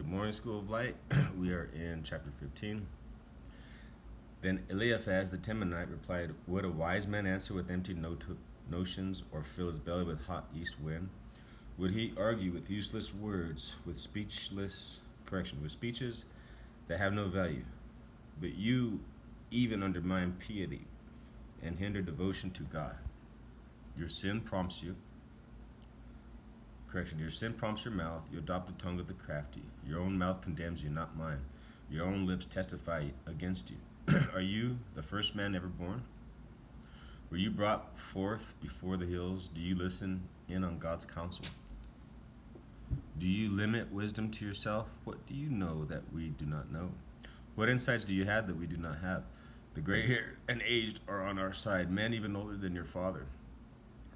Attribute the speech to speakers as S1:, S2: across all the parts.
S1: Morning School of Light. We are in chapter 15. Then Eliphaz the Temanite replied, would a wise man answer with empty notions or fill his belly with hot east wind? Would he argue with useless words, with with speeches that have no value? But you even undermine piety and hinder devotion to God. Your sin prompts you. Your sin prompts your mouth. You adopt the tongue of the crafty. Your own mouth condemns you, not mine. Your own lips testify against you. Are you the first man ever born? Were you brought forth before the hills? Do you listen in on God's counsel? Do you limit wisdom to yourself? What do you know that we do not know? What insights do you have that we do not have? The gray-haired and aged are on our side, men even older than your father.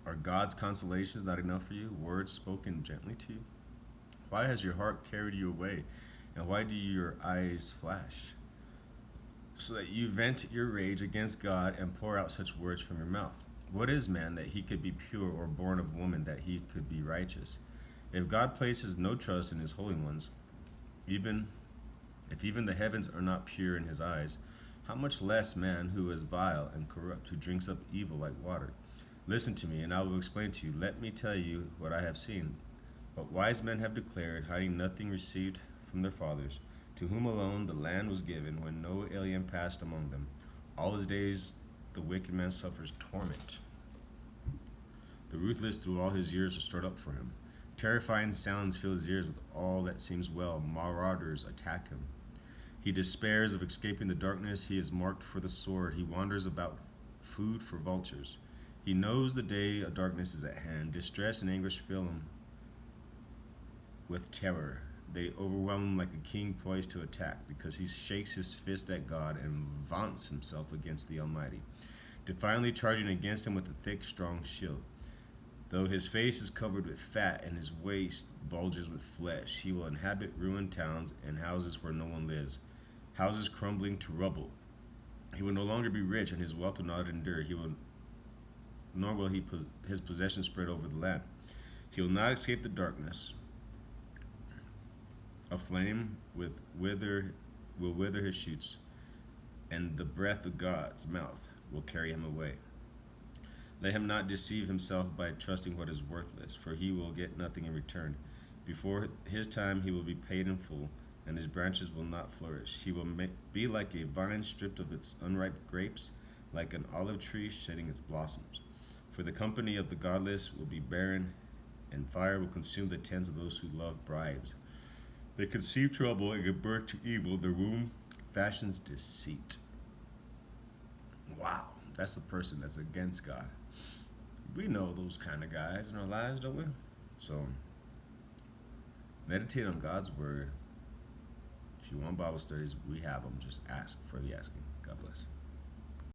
S1: Are God's consolations not enough for you, words spoken gently to you? Why has your heart carried you away, and why do your eyes flash? So that you vent your rage against God and pour out such words from your mouth. What is man that he could be pure, or born of woman that he could be righteous? If God places no trust in his holy ones, if even the heavens are not pure in his eyes, how much less man who is vile and corrupt, who drinks up evil like water? Listen to me, and I will explain to you. Let me tell you what I have seen. What wise men have declared, hiding nothing received from their fathers, to whom alone the land was given, when no alien passed among them. All his days the wicked man suffers torment. The ruthless through all his years are stored up for him. Terrifying sounds fill his ears with all that seems well. Marauders attack him. He despairs of escaping the darkness. He is marked for the sword. He wanders about food for vultures. He knows the day of darkness is at hand. Distress and anguish fill him with terror. They overwhelm him like a king poised to attack, because he shakes his fist at God and vaunts himself against the Almighty, defiantly charging against him with a thick, strong shield. Though his face is covered with fat and his waist bulges with flesh, he will inhabit ruined towns and houses where no one lives, houses crumbling to rubble. He will no longer be rich, and his wealth will not endure. Nor will his possessions spread over the land. He will not escape the darkness. A flame will wither his shoots, and the breath of God's mouth will carry him away. Let him not deceive himself by trusting what is worthless, for he will get nothing in return. Before his time he will be paid in full, and his branches will not flourish. He will be like a vine stripped of its unripe grapes, like an olive tree shedding its blossoms. For the company of the godless will be barren, and fire will consume the tents of those who love bribes. They conceive trouble and give birth to evil. Their womb fashions deceit. Wow, that's the person that's against God. We know those kind of guys in our lives, don't we? So, meditate on God's word. If you want Bible studies, we have them. Just ask for the asking. God bless.